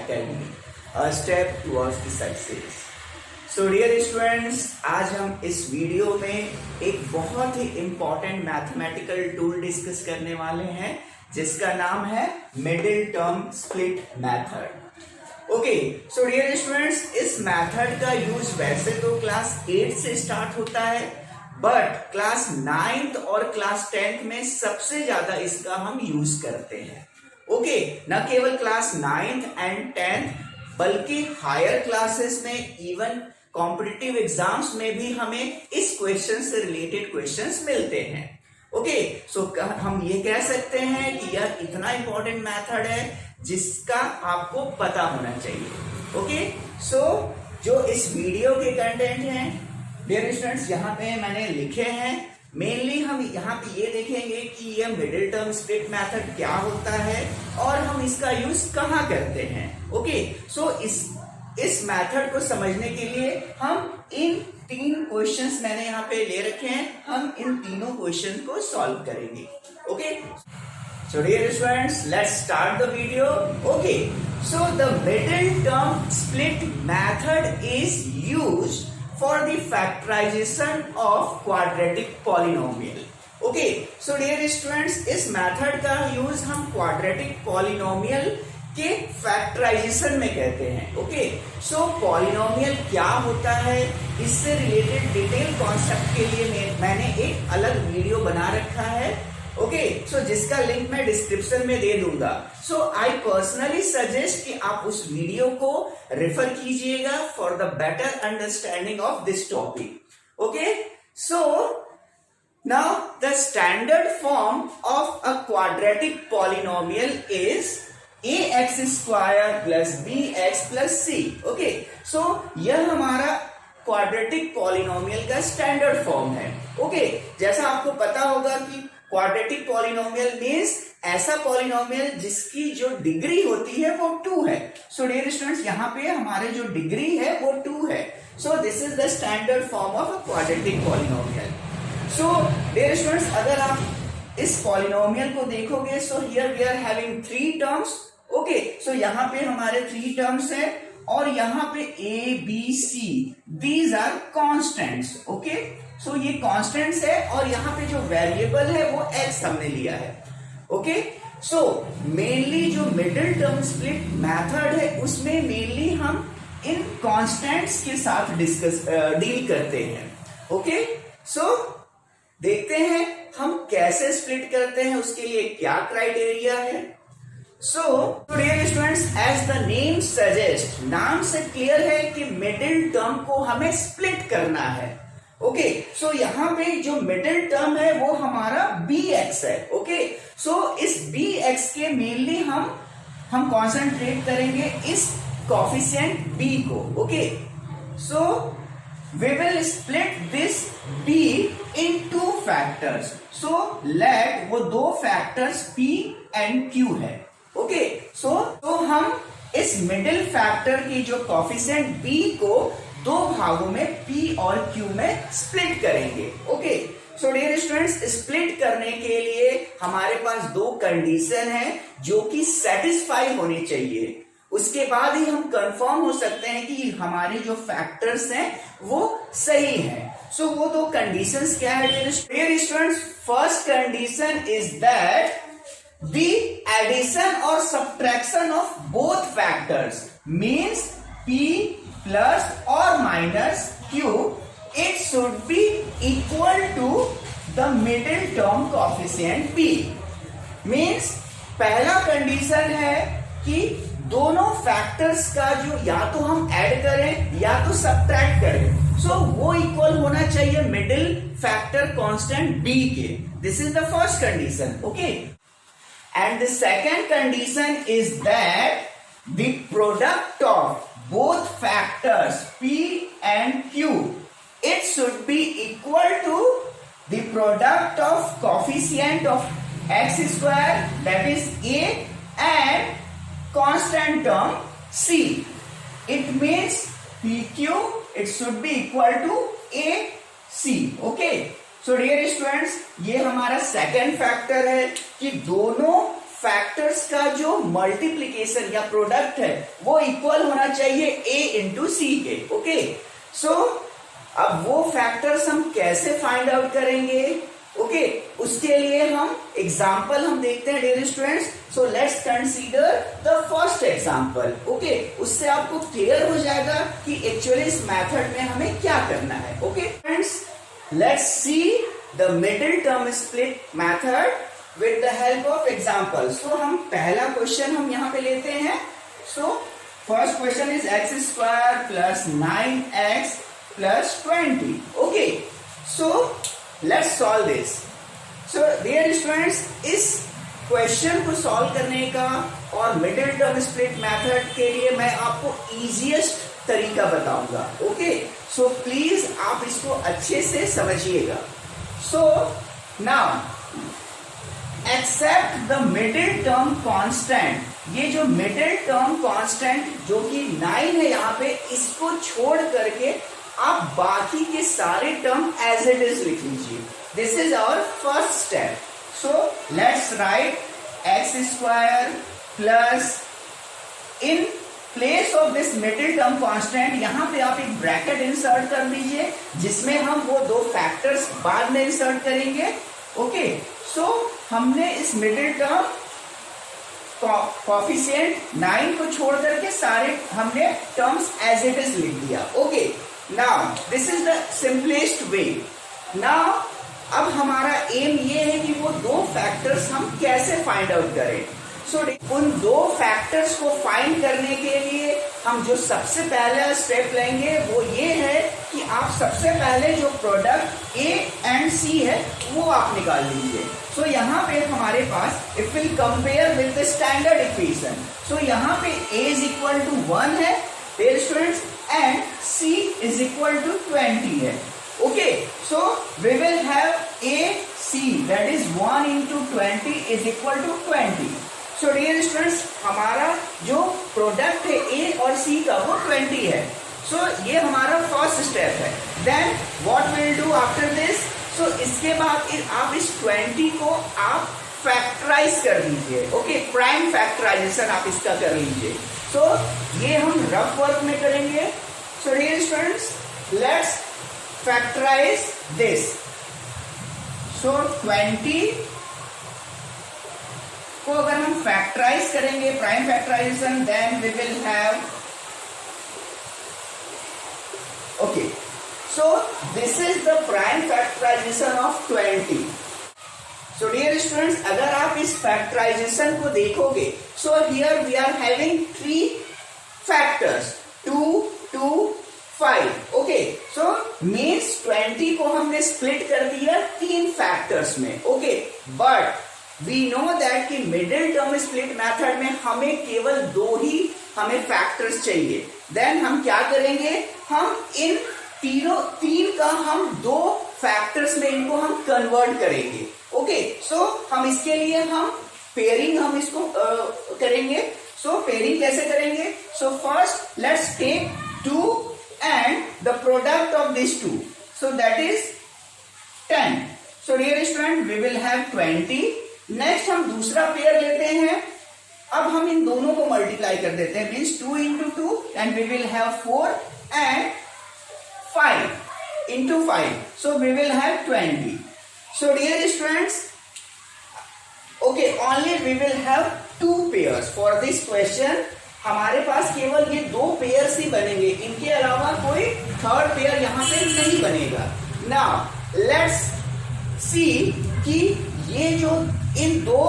Academy, a step towards the success. So dear students, आज हम इस वीडियो में एक बहुत ही इम्पोर्टेंट मैथमेटिकल टूल डिस्कस करने वाले हैं जिसका नाम है middle term split method. Okay, so dear students, इस मेथड का यूज वैसे तो क्लास 8 से स्टार्ट होता है, बट क्लास 9th और क्लास 10th में सबसे ज्यादा इसका हम यूज करते हैं. ओके, न केवल क्लास 9th एंड 10th बल्कि हायर क्लासेस में, इवन कॉम्पिटिटिव एग्जाम्स में भी हमें इस क्वेश्चन से रिलेटेड क्वेश्चंस मिलते हैं. ओके, सो हम ये कह सकते हैं कि यह इतना इंपॉर्टेंट मेथड है जिसका आपको पता होना चाहिए. ओके, सो जो इस वीडियो के कंटेंट हैं डियर स्टूडेंट्स, यहाँ पे मैंने लिखे हैं. मेनली हम यहाँ पे ये देखेंगे कि यह मिडिल टर्म स्प्लिट मेथड क्या होता है और हम इसका यूज कहाँ करते हैं. ओके, सो इस मेथड को समझने के लिए हम इन 3 क्वेश्चंस मैंने यहाँ पे ले रखे हैं, हम इन तीनों क्वेश्चन को सॉल्व करेंगे. Okay, so dear students, let's start the video. Okay, so the middle term split method is used for the factorization of quadratic polynomial. Okay, so dear students, इस मेथड का यूज हम quadratic polynomial के factorisation में कहते हैं. Okay, सो polynomial क्या होता है, इससे रिलेटेड डिटेल कॉन्सेप्ट के लिए मैंने एक अलग वीडियो बना रखा है. ओके, सो जिसका लिंक मैं डिस्क्रिप्शन में दे दूंगा. सो आई पर्सनली सजेस्ट कि आप उस वीडियो को रेफर कीजिएगा for the better understanding of this topic. Okay, so now the standard form of a quadratic polynomial is ax square plus bx plus c. Okay, so यह हमारा quadratic polynomial का standard form है. Okay, जैसा आपको पता होगा कि quadratic polynomial means ऐसा पॉलिनोमियल जिसकी जो डिग्री होती है वो 2 है. सो डियर स्टूडेंट्स, यहाँ पे हमारे जो डिग्री है वो 2 है. So this is the standard form of a quadratic polynomial. So dear students, अगर आप इस पॉलिनोमियल को देखोगे, so here we are having 3 terms. Okay, so यहाँ पे हमारे 3 टर्म्स है और यहाँ पे a b c these are constants. Okay, so ये कॉन्स्टेंट्स है और यहाँ पे जो वेरिएबल है वो x हमने लिया है. ओके, सो मेनली जो मिडिल टर्म स्प्लिट मेथड है उसमें मेनली हम इन कॉन्स्टेंट्स के साथ डील करते हैं. ओके, सो देखते हैं हम कैसे स्प्लिट करते हैं, उसके लिए क्या क्राइटेरिया है. So dear students, as the name suggest, नाम से क्लियर है कि मिडिल टर्म को हमें स्प्लिट करना है. ओके, सो यहाँ पे जो मिडिल टर्म है वो हमारा bx है. ओके, सो इस bx के मेनली हम कॉन्सेंट्रेट करेंगे इस कॉफिशिएंट b को. Okay, so we will split this b in 2 factors. So let वो 2 factors p and q है. ओके, सो हम इस मिडिल फैक्टर की जो कॉफिशिएंट b को 2 भागों में p और q में स्प्लिट करेंगे. Okay, so dear students, split करने के लिए हमारे पास 2 कंडीशन है जो कि सेटिस्फाई होनी चाहिए. उसके बाद ही हम कंफर्म हो सकते हैं कि हमारे जो फैक्टर्स हैं वो सही हैं. सो वो 2 कंडीशंस क्या है dear students? First condition is that the addition or subtraction of both factors means p plus or minus q, it should be equal to the middle term coefficient p. means पहला condition है कि दोनों factors का जो या तो हम add करें या तो सब्ट्रैक्ट करें, सो वो इक्वल होना चाहिए मिडिल फैक्टर कांस्टेंट b के. This is the first condition. Okay, and the second condition is that the product of both factors p and q, it should be equal to the product of coefficient of x square, that is a, and constant term c. It means pq, it should be equal to ac. Okay, so dear students, ये हमारा second factor है कि दोनों factors का जो multiplication या product है वो इक्वल होना चाहिए a इंटू सी के। ओके, सो अब वो फैक्टर्स हम कैसे फाइंड आउट करेंगे? ओके, उसके लिए हम एग्जाम्पल हम देखते हैं dear students. So let's consider the first example. Okay, उससे आपको क्लियर हो जाएगा कि एक्चुअली इस मेथड में हमें क्या करना है। Okay friends, let's see the middle term split method with the help of example. So हम पहला क्वेश्चन हम यहाँ पे लेते हैं। So first question is x square plus 9x plus 20। Okay, so let's solve this. So dear students, इस question को solve करने का और मिडिल टर्म स्प्लिट मेथड के लिए मैं आपको इजीएस्ट तरीका बताऊंगा। ओके, सो प्लीज आप इसको अच्छे से समझिएगा। So now except the middle term constant, ये जो मिडिल टर्म कांस्टेंट जो कि 9 है यहाँ पे, इसको छोड़ करके आप बाकी के सारे टर्म एज इट इज लिख लीजिए। This is our first step. So let's write x square plus, in place of this middle term constant यहां पे आप एक ब्रैकेट इंसर्ट कर दीजिए जिसमें हम वो दो फैक्टर्स बाद में इंसर्ट करेंगे। ओके, सो हमने इस मिडिल टर्म कोएफिशिएंट 9 को छोड़ करके सारे हमने टर्म्स एज इट इज लिख दिया। Okay, now this is the simplest way. Now अब हमारा एम ये है कि वो दो फैक्टर्स हम कैसे फाइंड आउट करें। सो उन दो फैक्टर्स को फाइंड करने के लिए हम जो सबसे पहला स्टेप लेंगे वो ये है कि आप सबसे पहले जो प्रोडक्ट a एंड c है वो आप निकाल लीजिए। सो यहाँ पे हमारे पास if will compare with the standard equation, so यहाँ पे a इज इक्वल टू 1 है dear students and c is equal to 20 है। Okay, so we will have ac that is 1 into 20 is equal to 20। So dear students, हमारा जो product है a और c का वो 20 है। सो ये हमारा फर्स्ट स्टेप है। Then what will do after this? So इसके बाद आप इस 20 को आप फैक्टराइज कर दीजिए। ओके, प्राइम फैक्टराइजेशन आप इसका कर लीजिए। सो ये हम रफ वर्क में करेंगे। So dear students, let's factorize this. So 20 को अगर हम फैक्टराइज करेंगे prime factorization, then we will have, okay, so this is the prime factorization of 20। So dear students, अगर आप इस फैक्टराइजेशन को देखोगे, so here we are having 3 factors 2, 2, 5। Okay, so means 20 को हमने स्प्लिट कर दिया 3 फैक्टर्स में। Okay, but we know that कि मिडिल टर्म स्प्लिट मेथड में हमें केवल 2 ही हमें फैक्टर्स चाहिए। देन हम क्या करेंगे, हम इन 3 का हम 2 फैक्टर्स में इनको हम कन्वर्ट करेंगे। ओके, सो हम इसके लिए हम पेयरिंग हम इसको करेंगे। सो पेयरिंग कैसे करेंगे? So first let's take 2 and the product of these 2, so that is 10. So dear student, we will have 20. Next हम दूसरा पेयर लेते हैं। अब हम इन दोनों को मल्टीप्लाई कर देते हैं, means 2 into 2 and we will have 4 and 5 into 5, so we will have 20. So dear students, okay, only we will have 2 pairs for this question. हमारे पास केवल ये 2 पेयर्स ही बनेंगे, इनके अलावा कोई थर्ड पेयर यहाँ पे नहीं बनेगा। नाउ लेट्स सी कि ये जो इन 2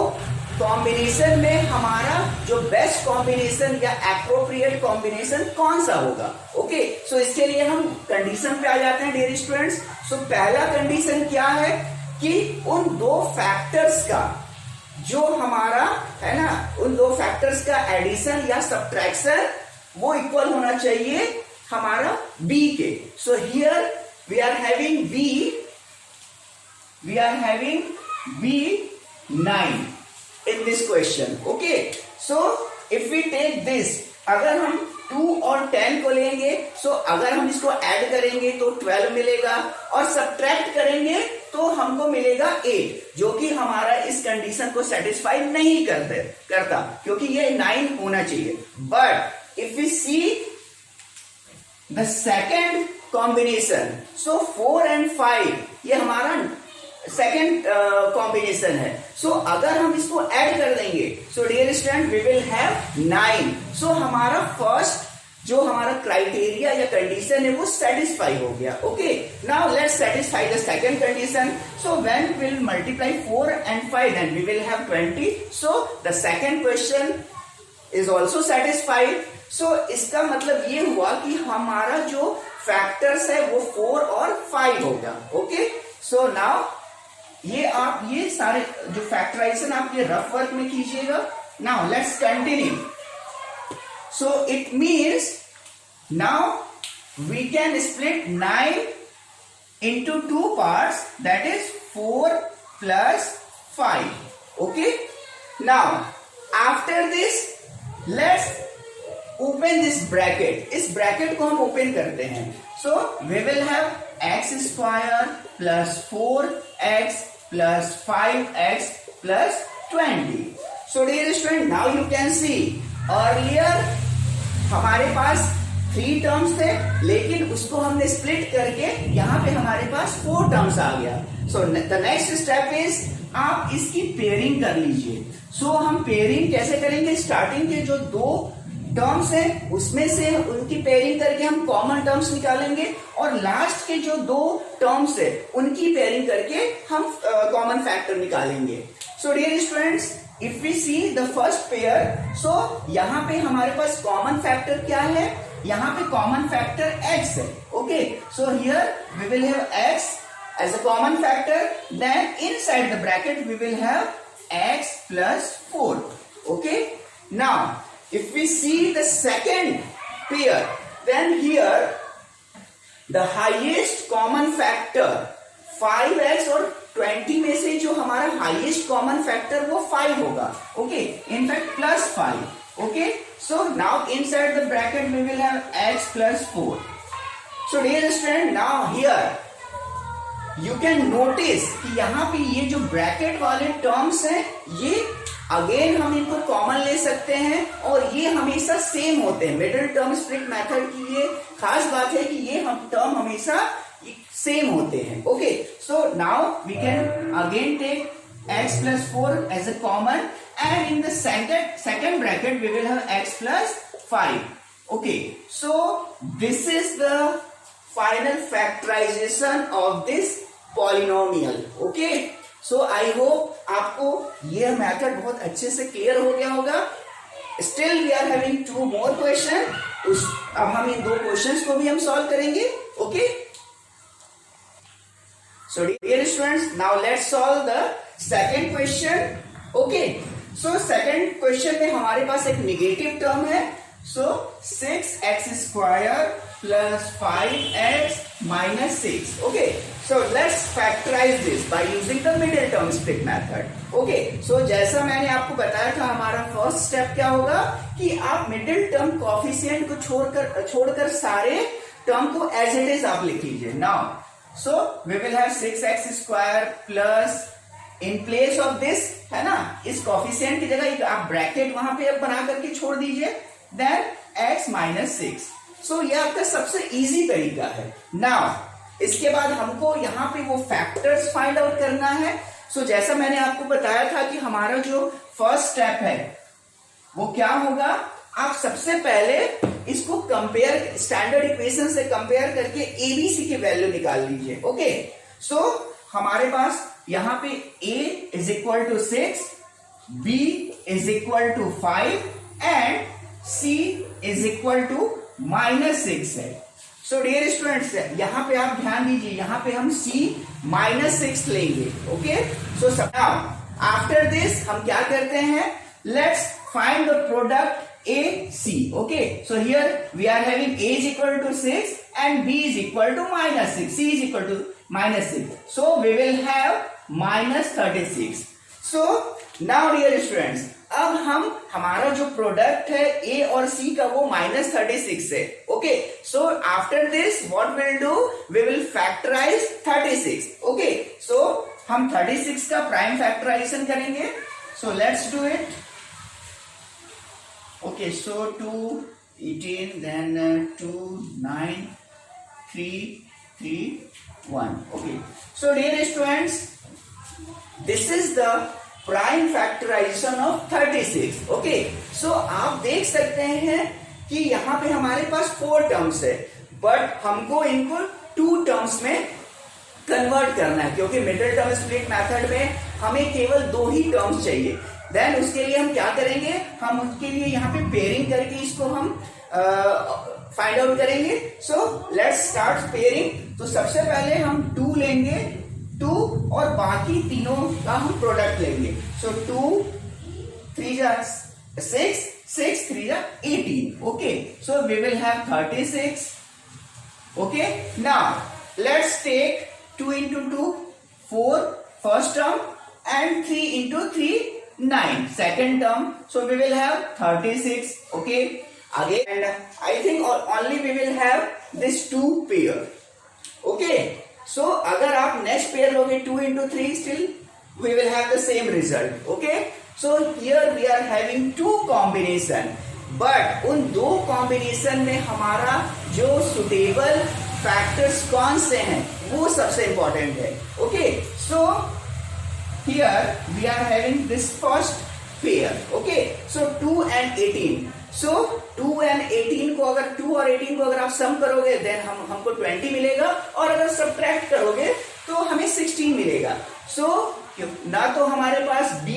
कॉम्बिनेशन में हमारा जो बेस्ट कॉम्बिनेशन या एप्रोप्रिएट कॉम्बिनेशन कौन सा होगा। ओके, सो इसके लिए हम कंडीशन पे आ जाते हैं डियर स्टूडेंट्स। सो पहला कंडीशन क्या है कि उन 2 फैक्टर्स का जो हमारा है ना, उन 2 फैक्टर्स का एडिशन या सब्ट्रैक्शन वो इक्वल होना चाहिए हमारा b के। So here we are having b 9 in this question. Okay, so if we take this, अगर हम 2 और 10 को लेंगे, सो अगर हम इसको ऐड करेंगे तो 12 मिलेगा, और सब्ट्रैक्ट करेंगे तो हमको मिलेगा 8, जो कि हमारा इस कंडीशन को सेटिस्फाई नहीं करता, क्योंकि ये 9 होना चाहिए. But if we see the second combination, so 4 and 5 ये हमारा सेकेंड कॉम्बिनेशन है. सो अगर हम इसको ऐड कर देंगे, so dear student we will have 9. So हमारा फर्स्ट जो हमारा क्राइटेरिया या कंडीशन है वो सेटिस्फाई हो गया. Okay, now let's satisfy the second condition. So when we will multiply 4 and 5 then we will have 20. So the second question is also satisfied. So इसका मतलब ये हुआ कि हमारा जो फैक्टर्स है वो 4 और 5 होगा. ओके, सो नाउ ये सारे जो फैक्टराइजेशन आप ये रफ वर्क में कीजिएगा. Now let's continue. So it means now we can split 9 into 2 parts, that is 4 plus 5. Okay, now after this let's open this bracket. इस ब्रैकेट को हम ओपन करते हैं. So we will have x square plus 4x plus 5x plus 20. So dear student, now you can see earlier हमारे पास 3 terms थे, लेकिन उसको हमने स्प्लिट करके यहाँ पे हमारे पास 4 टर्म्स आ गया. So the next step is आप इसकी पेयरिंग कर लीजिए. सो हम पेयरिंग कैसे करेंगे? स्टार्टिंग के जो 2 टर्म्स हैं उसमें से उनकी पेयरिंग करके हम कॉमन टर्म्स निकालेंगे, और लास्ट के जो 2 टर्म्स है उनकी पेयरिंग करके हम कॉमन फैक्टर निकालेंगे. So dear students, if we see the first pair, so यहाँ पे हमारे पास कॉमन फैक्टर क्या है? यहाँ पे कॉमन फैक्टर x है. Okay, so here we will have x as a common factor, then inside the bracket we will have x plus 4. Okay, now if we see the second pair, then here the highest common factor 5x और 20 में से जो हमारा highest common factor वो 5 होगा. Okay, in fact plus 5. Okay, so now inside the bracket we will have x plus 4. So dear student, now here you can notice कि यहाँ पे ये जो ब्रैकेट वाले टर्म्स हैं ये अगेन हम इनको कॉमन ले सकते हैं, और ये हमेशा सेम होते हैं. मिडिल टर्म स्प्लिट मेथड की ये खास बात है कि ये हम टर्म हमेशा सेम होते हैं. Okay, so now we can again take x plus 4 as a common, and in the second bracket we will have x plus 5. Okay, so this is the final factorization of this polynomial. Okay, so I hope आपको ये method बहुत अच्छे से clear हो गया होगा. Still we are having 2 more question. अब हम इन 2 क्वेश्चंस को भी हम सॉल्व करेंगे. Okay, so dear students, now let's solve the second question. Okay, so second question में हमारे पास एक नेगेटिव टर्म है. So 6x square plus 5x minus 6. Okay, so let's factorize this by using the middle term split method. Okay, so जैसा मैंने आपको बताया था हमारा फर्स्ट स्टेप क्या होगा कि आप मिडिल टर्म कोफिशिएंट को छोड़कर सारे टर्म को एज इट इज आप लिख लीजिए. Now so we will have 6x square plus in place of this, है ना, इस कोफिशिएंट की जगह आप ब्रैकेट वहां पे अब बना करके छोड़ दीजिए, देन x माइनस 6. सो ये आपका सबसे इजी तरीका है. नाउ इसके बाद हमको यहाँ पे वो फैक्टर्स फाइंड आउट करना है. सो जैसा मैंने आपको बताया था कि हमारा जो फर्स्ट स्टेप है वो क्या होगा, आप सबसे पहले इसको कंपेयर, स्टैंडर्ड इक्वेशन से कंपेयर करके एबीसी की वैल्यू निकाल लीजिए. ओके, सो हमारे पास यहाँ पे a is equal to 6, b is equal to 5 and c is equal to -6 है. सो डियर स्टूडेंट्स, यहाँ पे आप ध्यान दीजिए, यहाँ पे हम c -6 लेंगे. Okay, so now after this हम क्या करते हैं, let's find the product a c. Okay, so here we are having a is equal to 6 and b is equal to -6, c is equal to -6. So we will have -36. So now dear students, अब हम हमारा जो product है ए और सी का वो -36 है. Okay, so after this what will do, we will factorize 36. Okay, so हम 36 का प्राइम फैक्टराइजेशन करेंगे. So let's do it. Okay, so 2 18 then 2 9 3 3 1. Okay, so dear students, this is the prime factorization of 36. Okay, so आप देख सकते हैं कि यहाँ पे हमारे पास 4 टर्म्स है, बट हमको इनको 2 टर्म्स में कन्वर्ट करना है, क्योंकि मिडिल टर्म स्प्लिट मेथड में हमें केवल 2 ही टर्म्स चाहिए. देन उसके लिए हम क्या करेंगे, हम उसके लिए यहाँ पे पेयरिंग करके इसको हम फाइंड आउट करेंगे. So let's start pairing. तो सबसे पहले हम 2 लेंगे, 2 और बाकी तीनों का हम प्रोडक्ट लेंगे. सो 2 3 जा 6 6 3 जा 18. Okay, so we will have 36. Okay, now let's take 2 into 2 4 first term and 3 into 3 9 second term. So we will have 36. Okay, again, and I think only we will have this 2 pair. Okay, so अगर आप next pair लोगे 2 into 3, still we will have the same result. Okay, so here we are having 2 combination, but उन 2 combination में हमारा जो suitable factors कौन से हैं वो सबसे important है. Okay, so here we are having this first pair. Okay, so 2 and 18. So 2 and 18 को अगर 2 और 18 को अगर आप सम करोगे देन हमको 20 मिलेगा, और अगर सब्ट्रैक्ट करोगे तो हमें 16 मिलेगा. सो ना तो हमारे पास B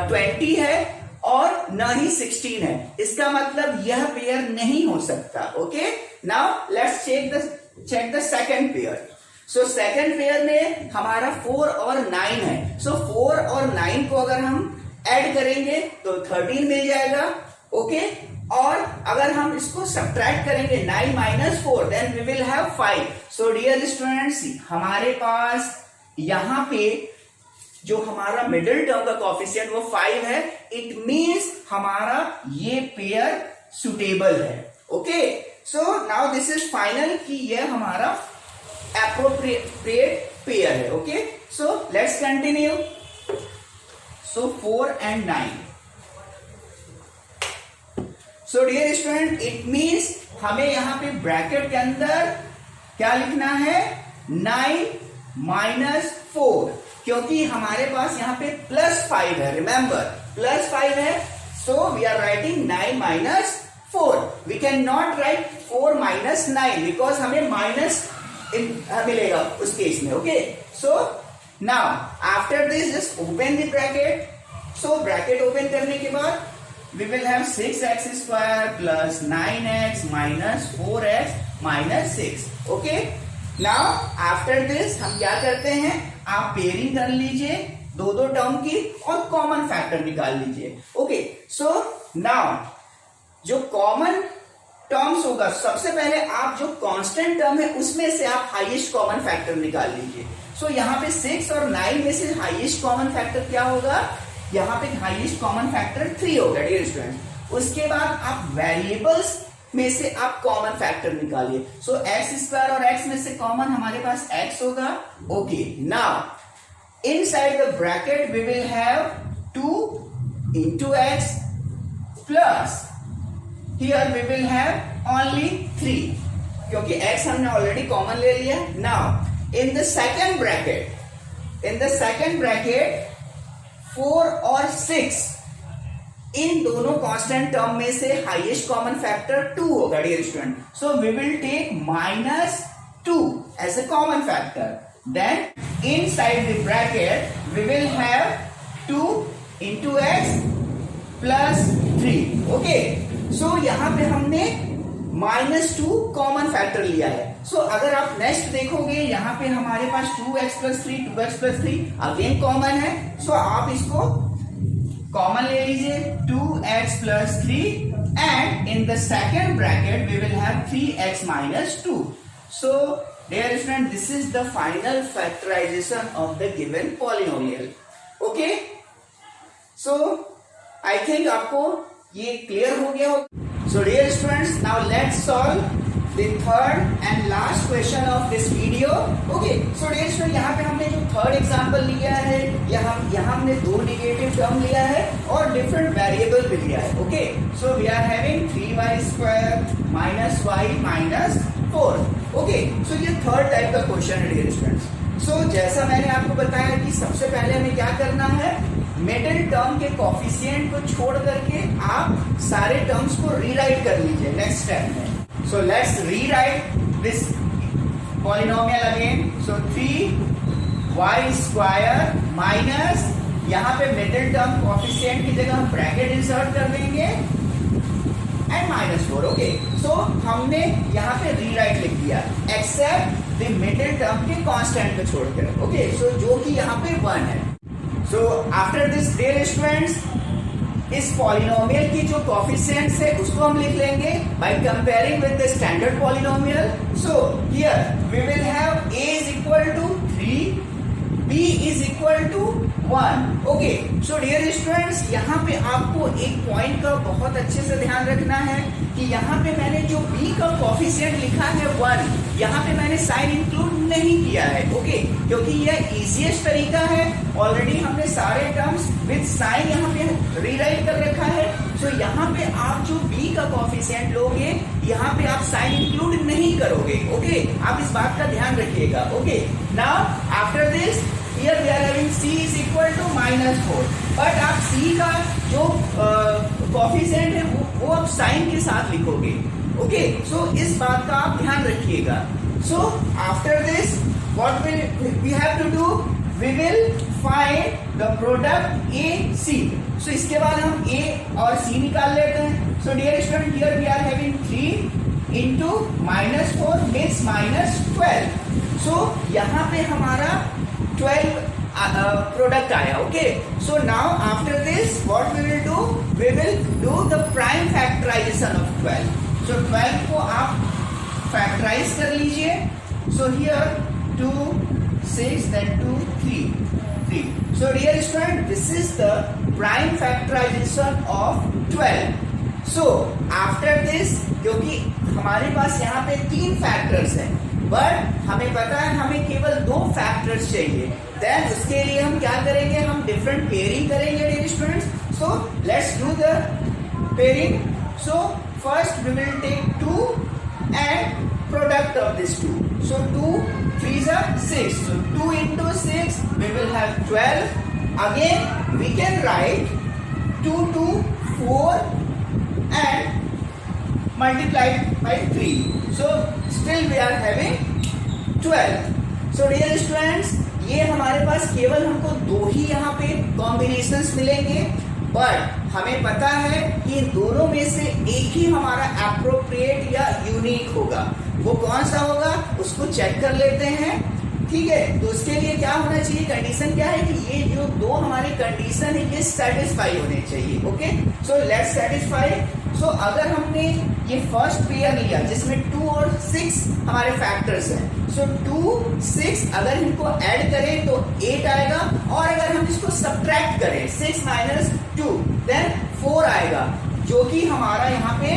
20 है और ना ही 16 है, इसका मतलब यह पेयर नहीं हो सकता. Okay, now let's check the second pair. So second pair में हमारा 4 और 9 है. सो 4 और 9 को अगर हम ऐड करेंगे तो 13 मिल जाएगा. ओके, और अगर हम इसको सब्ट्रैक्ट करेंगे 9 minus 4 then we will have 5. So dear students, हमारे पास यहाँ पे जो हमारा मिडिल टर्म का कोफिशिएंट वो 5 है. इट मींस हमारा ये पेयर सुटेबल है. Okay, so now this is final कि ये हमारा appropriate pair है. Okay, so let's continue. So 4 and 9. So dear student, it means हमें यहाँ पे ब्रैकेट के अंदर क्या लिखना है, 9 minus 4, क्योंकि हमारे पास यहाँ पे +5 है. रिमेंबर +5 है, so we are writing 9 minus 4. We cannot write 4 minus 9 because हमें माइनस मिलेगा उस केस में. Okay, so now after this just open the bracket. So bracket open करने के बाद we will have 6x square plus 9x minus 4x minus 6. Okay, now after this हम क्या करते हैं, आप पेयरिंग कर लीजिए 2 टर्म की और कॉमन फैक्टर निकाल लीजिए. ओके, सो नाउ जो कॉमन टर्म्स होगा, सबसे पहले आप जो कांस्टेंट टर्म है उसमें से आप हाईएस्ट कॉमन फैक्टर निकाल लीजिए. सो यहाँ पे 6 और 9 में से हाईएस्ट कॉमन फैक्टर क्या होगा, यहाँ पे हाईएस्ट कॉमन फैक्टर 3 होगा डियर स्टूडेंट. उसके बाद आप वेरिएबल्स में से आप कॉमन फैक्टर निकालिए. सो एक्स स्क्वायर और एक्स में से कॉमन हमारे पास एक्स होगा. Okay, now inside the bracket we will have 2 into x plus here we will have only 3, क्योंकि x हमने ऑलरेडी कॉमन ले लिया. Now in the second bracket 4 और 6, इन दोनों कांस्टेंट टर्म में से हाईएस्ट कॉमन फैक्टर 2 होगा dear student. So we will take -2 as a common factor. Then inside the bracket we will have 2 into x plus 3. Okay, so यहां पे हमने -2 common factor लिया है. सो अगर आप नेक्स्ट देखोगे यहाँ पे हमारे पास 2x plus 3 2x plus 3 again common है. सो आप इसको कॉमन ले लीजिए 2x plus 3 and in the second bracket we will have 3x minus 2. So dear student, this is the final factorization of the given polynomial. Okay, so I think आपको ये clear हो गया हो। So dear students, now let's solve the third and last question of this video. Okay, so dear student, यहाँ पे हमने जो third example लिया है, यहाँ हमने दो नेगेटिव टर्म लिया है और डिफरेंट वेरिएबल भी लिया है. Okay, so we are having 3y square minus y minus 4. Okay, so ये थर्ड टाइप का क्वेश्चन है डियर स्टूडेंट्स. So जैसा मैंने आपको बताया कि सबसे पहले हमें क्या करना है, मिडिल टर्म के कोफिशिएंट को छोड़ करके आप सारे टर्म्स को रीराइट कर लीजिए नेक्स्ट स्टेप में. So let's rewrite this polynomial again. So 3y square minus, यहाँ पे मिडिल टर्म कोफिशिएंट की जगह हम ब्रैकेट इंसर्ट कर देंगे एंड -4. ओके, सो हमने यहाँ पे रीराइट लिख दिया एक्सेप्ट द मिडिल टर्म के कांस्टेंट को छोड़कर. ओके, सो जो कि यहाँ पे 1 है. So after this dear students, इस पॉलिनोमियल की जो कोफिशिएंट्स है उसको हम लिख लेंगे by comparing with the standard polynomial. So here we will have a is equal to 3, b is equal to 1. Okay, so dear students, यहाँ पे आपको एक पॉइंट का बहुत अच्छे से ध्यान रखना है कि यहाँ पे मैंने जो b का कोफिशिएंट लिखा है 1, यहाँ पे मैंने साइन इंक्लूड नहीं किया है. ओके, क्योंकि यह इजीएस्ट तरीका है. ऑलरेडी हमने सारे टर्म्स विद साइन यहाँ पे रीराइट कर रखा है. सो यहाँ पे आप जो b का कोफिशिएंट लोगे, यहाँ पे आप साइन इंक्लूड नहीं करोगे. ओके, आप इस बात का ध्यान रखिएगा. Okay, now after this here we are having c is equal to -4, but आप c का जो कोफिशिएंट है वो आप साइन के साथ लिखोगे. ओके, सो इस बात का आप ध्यान रखिएगा. So after this what will we have to do, we will find the product a c. सो इसके बाद हम a और c निकाल लेते हैं. So dear student, here we are having 3 into -4 means -12. So यहाँ पे हमारा 12 प्रोडक्ट आया. Okay, so now after this what we will do, we will do the prime factorization of 12. So 12 को आप फैक्टराइज कर लीजिए. So here 2 6 then 2 3. So dear student, this is the prime factorization of 12. So after this, क्योंकि हमारे पास यहाँ पे 3 factors हैं, बट हमें पता है हमें केवल 2 फैक्टर्स चाहिए. देन उसके लिए हम क्या करेंगे, हम डिफरेंट पेयरिंग करेंगे dear students. So let's do the pairing. So first we will take 2 and product of this 2. So 2 3s are 6. So 2 into 6 we will have 12. Again we can write 2 to 4 and multiplied by 3. So still we are having 12. So dear students, ये हमारे पास केवल हमको 2 ही यहाँ पे combinations मिलेंगे, but हमें पता है कि इन दोनों में से एक ही हमारा एप्रोप्रिएट या यूनिक होगा. वो कौन सा होगा उसको चेक कर लेते हैं. ठीक है, तो उसके लिए क्या होना चाहिए, कंडीशन क्या है कि ये जो 2 हमारी कंडीशन है ये सेटिस्फाई होने चाहिए. Okay, so let's satisfy. So अगर हमने ये फर्स्ट पेयर लिया जिसमें 2 और 6 हमारे फैक्टर्स हैं, सो 2 6 अगर इनको ऐड करें तो 8 आएगा, और अगर हम इसको सब्ट्रैक्ट करें 6 minus 2 देन 4 आएगा, जो कि हमारा यहाँ पे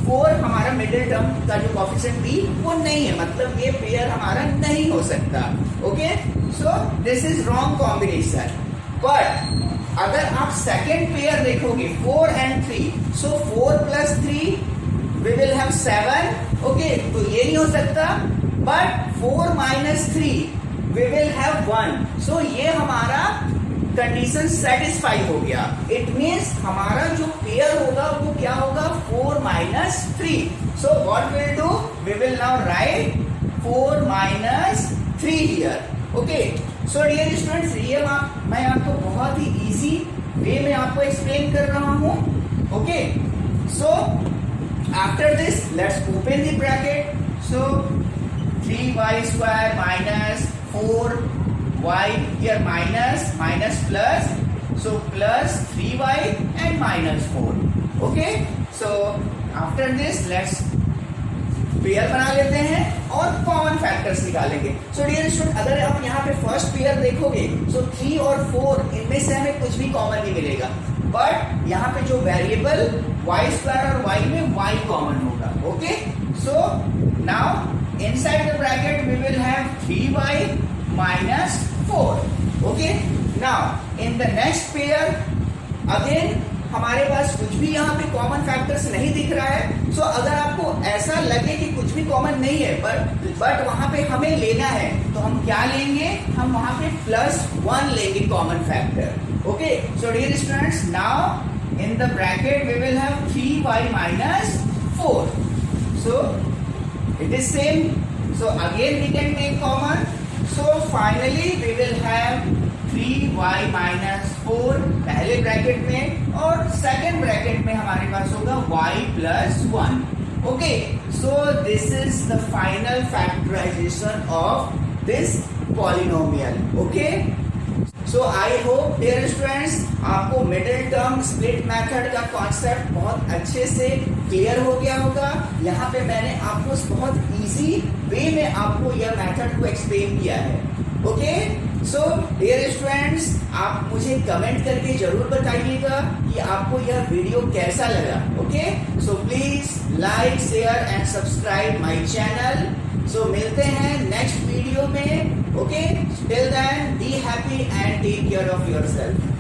4 हमारा मिडिल टर्म का जो कोफिशिएंट b वो नहीं है, मतलब ये पेयर हमारा नहीं हो सकता. Okay, so this is wrong combination. But अगर आप सेकेंड पेयर देखोगे 4 and 3, so 4 plus 3 we will have 7. Okay, तो ये नहीं हो सकता. But 4 minus 3 we will have 1. सो ये हमारा कंडीशन सेटिस्फाई हो गया. इट मीन्स हमारा जो पेयर होगा वो क्या होगा, 4 minus 3. So what will do, we will now write 4 minus 3 here. Okay, so dear students, ये मैं आपको बहुत ही इजी वे में आपको एक्सप्लेन कर रहा हूं. Okay, so after this let's open the bracket. So 3y square minus 4y here minus plus, so plus 3y and minus 4. Okay, so after this let's pair बना लेते हैं और कॉमन फैक्टर्स निकालेंगे. सो डियर स्टूडेंट, अगर आप यहाँ पे first pair देखोगे, सो 3 और 4 इनमें से हमें कुछ भी कॉमन नहीं मिलेगा. बट यहाँ पे जो वेरिएबल वाई स्क्वायर और वाई में वाई कॉमन होगा. Okay, so now inside the bracket we will have 3y minus 4. Okay, now in the next pair again हमारे पास कुछ भी यहाँ पे कॉमन फैक्टर्स नहीं दिख रहा है. सो अगर आपको ऐसा लगे कि कुछ भी कॉमन नहीं है बट वहां पे हमें लेना है, तो हम क्या लेंगे, हम वहां पे +1 लेंगे common factor. Okay, so dear students, now in the bracket we will have 3y minus 4. So it is same. So again we can take common. So finally we will have 3y minus 4 पहले bracket में, और second bracket में हमारे पास होगा y plus 1. Okay, so this is the final factorization of this polynomial. Okay, so I hope dear students आपको middle term split method का concept बहुत अच्छे से क्लियर हो गया होगा. यहाँ पे मैंने आपको बहुत इजी वे में आपको यह मेथड को एक्सप्लेन किया है. ओके, सो डियर स्टूडेंट्स आप मुझे कमेंट करके जरूर बताइएगा कि आपको यह वीडियो कैसा लगा. Okay, so please like, share and subscribe my channel. So मिलते हैं नेक्स्ट वीडियो में. Okay, till then be happy and take care of yourself.